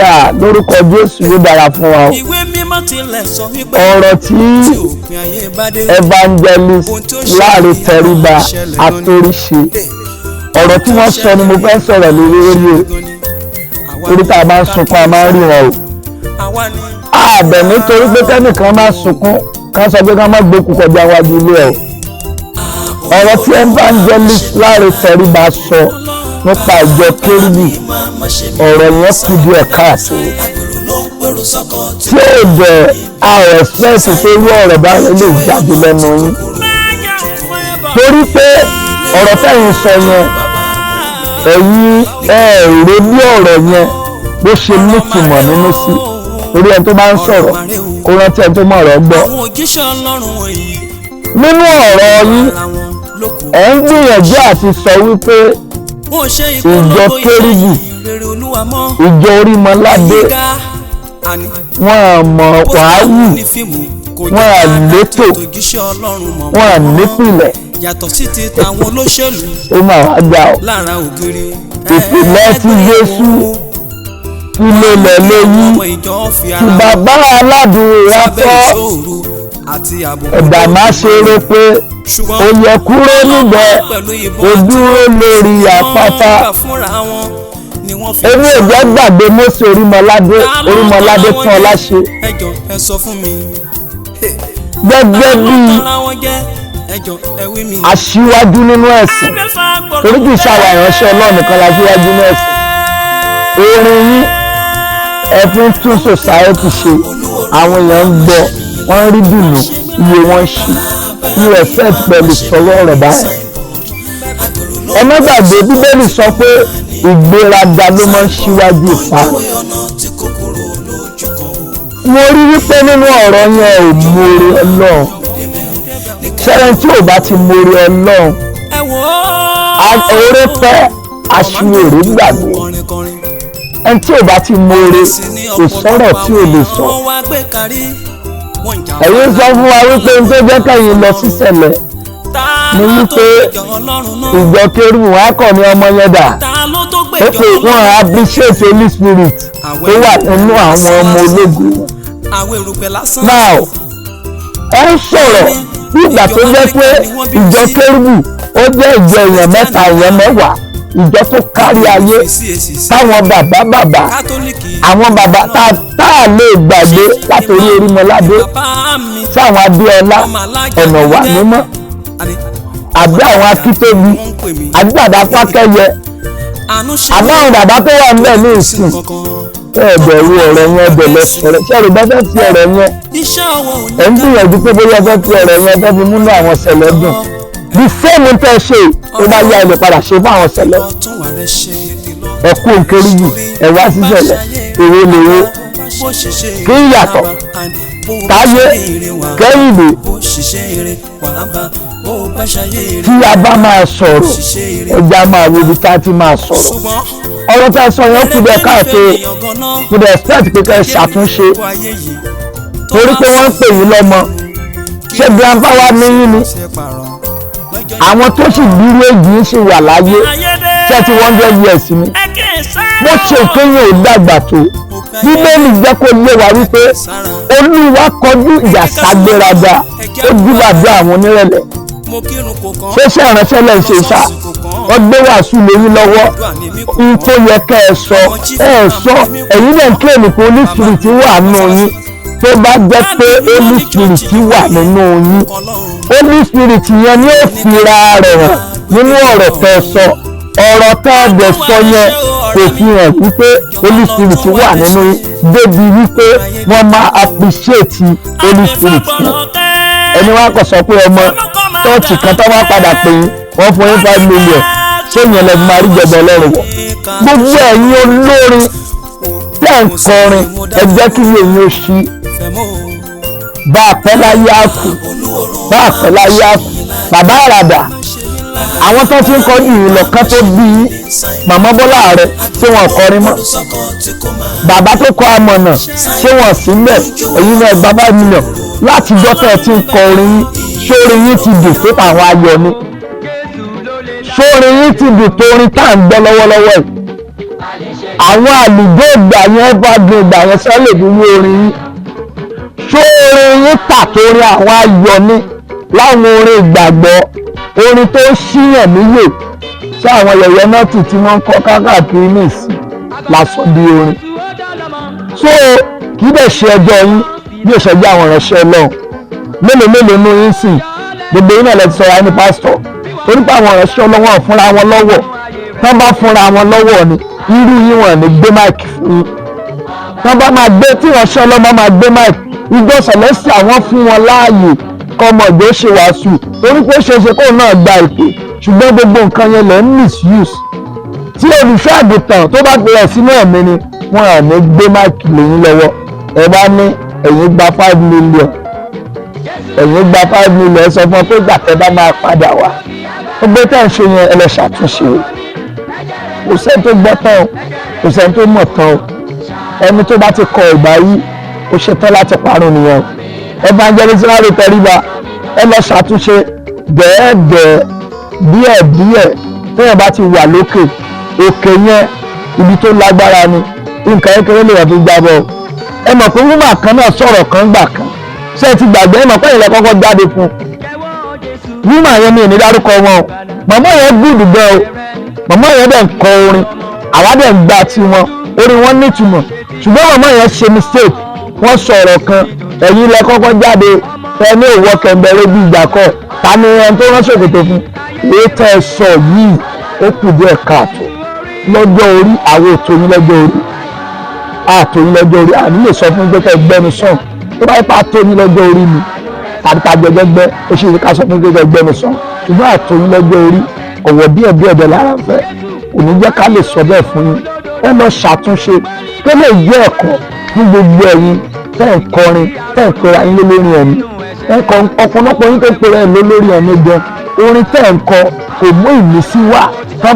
yà lórúkọ Jésù ló dára fún wa. Ọ̀rọ̀ tí evangelist Lanre Teriba Atorise ọ̀rọ̀ tí wọ́n sọ ni mo fẹ́ sọ̀rọ̀ lórí orí tá a bá ń sunkún a máa ń rí wọn o. Àbẹ̀ nítorí pé kẹ́nìkan máa sunkún ká sọ pé ká má gbókù kọjá wájú ilé ẹ̀ o. Ọ̀rọ̀ tí evangelist Lanre Teriba sọ nípa ìjọ Teriba ọ̀rọ̀ yẹn kù díẹ̀ káàtó. Tí ó jẹ́ àrẹ̀sẹ̀sì tó rí ọ̀rọ̀ báyìí lè jáde lẹ́nu yín. Torí pé ọ̀rọ̀ tẹ́yìn sọ yẹn ẹ̀yin èrè bí ọ̀rọ̀ yẹn bó ṣe nítumọ̀ nínú sí orí ẹni tó bá ń sọ̀rọ̀ kó rántí ẹni tó mọ̀ ọ̀rọ̀ gbọ́. Nínú ọ̀rọ̀ yín ẹ̀ ń gbìyànjú àti sọ wípé ìjọ Teriba ìjọ Orímọládé wọn à mọ̀ wàhálù wọn à létò wọn à nípìnlẹ̀ yàtọ̀ sí ti tàwọn olóṣèlú ó mà wá gbà ọ́. lára ògiri ìpìlẹ̀ tí Jésù kí ló lẹ̀ lóyún tí bàbá aládùúrà fọ́ ẹ̀dá má ṣe rò pé ó yẹ kúrò níbẹ̀ ó dúró lórí àpáta. Èmi ò jẹ́ gbàgbé Mósè Orímọládé fún ọlá ṣe gẹ́gẹ́ bí aṣíwájú nínú ẹ̀sìn torí kì í ṣàwọn ìránṣẹ́ Ọlọ́run kan la ṣíwájú nínú ẹ̀sìn. Orin yín ẹ fi ń tún society ṣe àwọn èèyàn ń gbọ́ wọ́n rí dùnú iye wọn ṣì ní respect pẹ̀lú sọ̀rọ̀ ọ̀rọ̀ báyìí. Ẹ má gbàgbé Bíbélì sọ pé ìgbéraga ló máa ń ṣíwájú ìparun. Mo rí wípé nínú ọ̀rọ̀ yẹn ò mórí Ọlọ́run sẹ́rẹ̀ tí ò bá ti mórí Ọlọ́run oore pẹ́ aṣiwèrè gbàgbé ẹni tí ò bá ti mórí kò sọ̀rọ̀ tí ò lè sọ. Ẹ̀yin sọ fún wa wípé n tó jẹ́ kẹ́yìn lọ sí Sẹ̀lẹ̀ ni wípé ìjọ Teriba wọn á kọ̀ ní ọmọ yẹn dà ó pé wọ́n appreciate Holy Spirit tó wà nínú àwọn ọmọ ológun. Now ẹ ń sọ̀rọ̀ nígbà tó jẹ́ pé ìjọ Teriba ó jẹ́ ìjọ èèyàn mẹ́ta èèyàn mẹ́wàá ìjọ tó kárí ayé táwọn bàbá àwọn bàbá tá a lè gbàgbé látòrí Orímọládé sáwọn Adéọlá ọ̀nà wà mímọ́ àbí àwọn Akítóbi àgbàdá Fákẹ́yẹ àbáwọn bàbá tó wà nílẹ̀ ní ìsìn ẹ̀bẹ̀rù ọ̀rọ̀ yẹn ẹ̀bẹ̀lẹ̀ ọ̀rọ̀ ṣẹ́rù bá fẹ́ fi ọ̀rọ̀ yẹn ẹ̀ ń gbìyànjú pé bóyá fẹ́ fi ọ̀rọ̀ yẹn fẹ́ fi múnú àwọn Sẹ̀lẹ̀ dùn the same tẹ́ ṣe tó bá yá ilẹ̀ padà ṣe fún àwọn Sẹ̀lẹ̀ ẹ̀kú Teriba ẹ̀wá sí Sẹ̀lẹ̀ èrè lèrè kí n yàtọ̀ Táyé Kẹ́hìndé tí a bá máa sọ̀rọ̀ ẹja máa wo ibi tá a ti máa sọ̀rọ̀ ọ̀rọ̀ tá a sọ yẹn kú bẹ́ẹ̀ káàtó kò dẹ̀ expect pé kẹ́ ẹ ṣàtúnṣe torí pé wọ́n ń pè yín lọ́mọ ṣé grandpa wa níyìn ni àwọn tó sì dúró èyí sì wà láyé 100 years ni bó ṣe kéyìn ò dàgbà tó Bíbélì jẹ́ kó yé wa wípé Olúwa kọjú ìjà ságbéraga ó dúbàdú àwọn onírẹ̀lẹ̀ ṣé ìránṣẹ́ lẹ́ ń ṣe ṣá wọ́n gbé wàásù lóyún lọ́wọ́ n tó yẹ kẹ́ ẹ sọ ẹ̀yin náà ń kílèmù pé Holy Spirit wà nínú yín tó bá jẹ́ pé Holy Spirit wà nínú yín Holy Spirit yẹn ni ó fira rẹ̀ hàn nínú ọ̀rọ̀ tẹ́ ẹ sọ ọ̀rọ̀ tẹ́ ẹ dẹ̀ sọ yẹn kò fi hàn wípé Holy Spirit wà nínú yín débi wípé wọ́n máa appreciate Holy Spirit yẹn. Ẹni wá kọ̀ sọ pé ọmọ tọ́ọ̀tì kan tó wá padà pè yín wọ́n fún yín 5 million ṣé ìyẹn lè máa rí jẹ̀bẹ̀ Ọlọ́run wọ̀. Gbogbo ẹ̀yin olórin tẹ́ ń kọrin ẹ jẹ́ kí yẹ̀yìn ó ṣí bá a pẹ́ láyé àkù bàbá àràdà àwọn tó ti ń kọjú yìí lọ́kàn tó bí màmá Bọ́lá rẹ̀ tí wọ́n kọrin mọ́ bàbá tó kọ amọ̀nà tí wọ́n sí mẹ́ ẹ̀yin náà gba 5 million láti dọ́tẹ̀ tí ń kọ orin yín sórin yín ti dùn tó àwọn ayọ̀ ni sórin yín ti dùn tó orin tá à ń gbọ́ lọ́wọ́lọ́wọ́ yìí àwọn àlùjọ ìgbà yẹn bá gbé ìgbà yẹn sọ́lẹ̀ dúró orin yín ṣó orin yín tà torí àwọn ayọ̀ ni láwọn orin ìgbàgbọ́ orin tó ṣíyàn níyè sí àwọn yẹ̀yẹ́ náà tì tí wọ́n ń kọ́ káàkiri nìsí lásán di orin so kì í dẹ̀ ṣe ẹjọ́ yín bí ó ṣe jẹ́ àwọn ìránṣẹ́ Ọlọ́run mélòó nú yín sìn gbogbo yín náà lè ti sọ̀rọ̀ ayé ní pásítọ̀ torí pé àwọn ìránṣẹ́ Ọlọ́run fúnra wọn lọ́wọ́ tán bá fúnra wọn lọ́wọ́ ni irú yín wọn ní gbé máìkì fún yín tán bá máa gbé tí ìránṣẹ́ Ọlọ́run máa gbé máìkì ìjọ sẹ̀lẹ́sì àwọn fún wọn láàyè kọmọ ìjọ ṣe wàásù torí pé ó ṣeéṣe kóun náà gba ìpè ṣùgbọ́n gbogbo nǹkan yẹn lẹ́ ń misuse tí olùṣọ́ àgùntàn tó bá bẹ̀rẹ̀ sínú ẹ̀mí ni wọn à ní gbé máìkì lẹ́yìn lọ́wọ́ ẹ bá ní ẹ̀yin gba 5 million ẹ̀yin gba 5 million ẹ sọ fún ọ pé gbàtẹ́ bá máa padà wá ó gbé tá à ń ṣe yẹn ẹ lọ ṣàtúnṣe kò sẹ́ni tó gbọ́ tán o kò sẹ́ni tó mọ̀ tán o ẹni tó bá ti kọ ìgbà yìí ó ṣetán láti parun nìyẹn evangelist Lanre Teriba ẹ lọ ṣàtúnṣe gẹ́ẹ́gẹ́ díẹ̀díẹ̀ téèyàn bá ti wà lókè òkè yẹn ibi tó lágbára ni nǹkan kékeré lè wọ́n fi jábọ̀ ẹ mọ̀ pé wúmà kan náà sọ̀rọ̀ kan gbà kan ṣé ẹ ti gbàgbé ẹ mọ̀ pé ìlẹ̀ kọ́kọ́ jáde fún wúmà yẹn mi ò ní dárúkọ wọn o màmá yẹn gùdù gan o màmá yẹn dẹ̀ ń kọ orin àwa dẹ̀ ń gbà tí wọn orin wọn nítumọ̀ ṣùgbọ́n màmá yẹn ṣe mistake wọ́n sọ̀rọ̀ kan ẹ̀yin lẹ kọ́kọ́ jáde ẹ ní òwò kẹ̀mbẹ̀rẹ̀ bí ìjà kọ̀ ta ni ẹni tó rán ṣòkòtò fún èyí tẹ́ ẹ sọ yìí ó kù díẹ̀ káàtó lọ́jọ́ orí àwọn ètò yín lọ́jọ́ orí àtò yín lọ́jọ́ orí àní lè sọ fún gbẹ́kẹ̀ gbẹ́nu sàn tó bá yẹ pa tó yín lọ́jọ́ orí ni tàbí ta gbẹgbẹgbẹ ó ṣe é ká sọ fún gbẹ́kẹ̀ gbẹ́nu sàn ṣùgbọ́n àtò yín lọ́jọ́ orí ọ̀wọ̀ díẹ̀ díẹ̀ dẹ̀ lára ń fẹ́ kò ní jẹ́ ká lè sọ bẹ́ẹ̀ fún yín ẹ lọ ṣàtúnṣe tó lè jẹ́ ẹ̀kọ́ fún gbogbo ẹ̀yin tẹ́ ń kọrin tẹ́ ń pera yín lólórí ẹ̀mí ẹ̀kọ́ ọ̀pọ̀lọpọ̀ yín tó ń pera yín lólórí ẹ̀mí gan orin tẹ́ ń kọ kò mú ìmísí wá tẹ́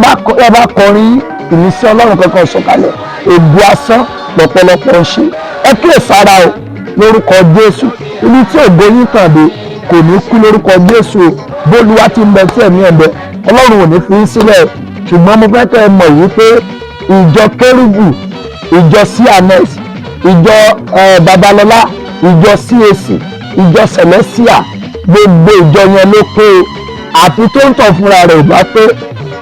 bá kọrin ìmísí Ọlọ́run kankan sọ̀kalẹ̀ ègbò asán lọ́pọ̀lọpọ̀ ń ṣe ẹ kíyè sára o lórúkọ Jésù ibi tí ògo yín tàn dé kò ní kú lórúkọ Jésù o bólúwa ti ń bẹ tí ẹ̀mí ẹ̀ bẹ Ọlọ́run ò ní fi í sílẹ̀ ṣùgbọ́n mo fẹ́ kẹ́ ẹ mọ̀ wípé ìjọ kérúbù ìjọ CNS ìjọ Babalọlá ìjọ CAC ìjọ Celestia gbogbo ìjọ yẹn ló pé àfi tó ń tàn fúnra rẹ̀ bá pé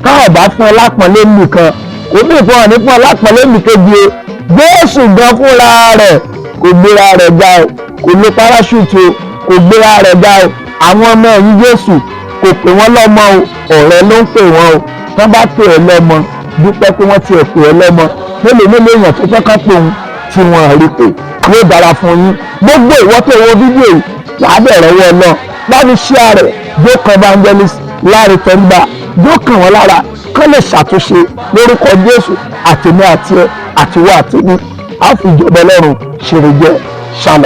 káwọn bá fún ẹ lápọ̀nlé nìkan kò ní ìfún ọ̀ní fún ẹ lápọ̀nlé nìkejì o Jésù gan fúnra rẹ̀ kò gbéra rẹ̀ ga o kò lo parachute o kò gbéra rẹ̀ ga o àwọn ọmọ ẹ̀yìn Jésù kò pè wọ́n lọ́mọ o ọ̀rẹ́ ló ń pè wọ́n o tán bá pè ẹ́ lọ́mọ dúpẹ́ pé wọ́n ti ẹ̀ pè ẹ́ lọ́mọ mélòó èèyàn tó fẹ́ ká pè òun tí wọ́n rí pé yóò dára fún yín gbogbo ìwọ tó wo fídíò yìí wàá bẹ̀rẹ̀ wọ náà láti share rẹ̀ jókòó evangelist Lanre Teriba jókòó wọn lára kán lè ṣàtúnṣe lórúkọ Jésù àtèmi àti ẹ àtiwọ́ àtèmi á fi ìjọba Ọlọ́run ṣèrè jẹ shalom.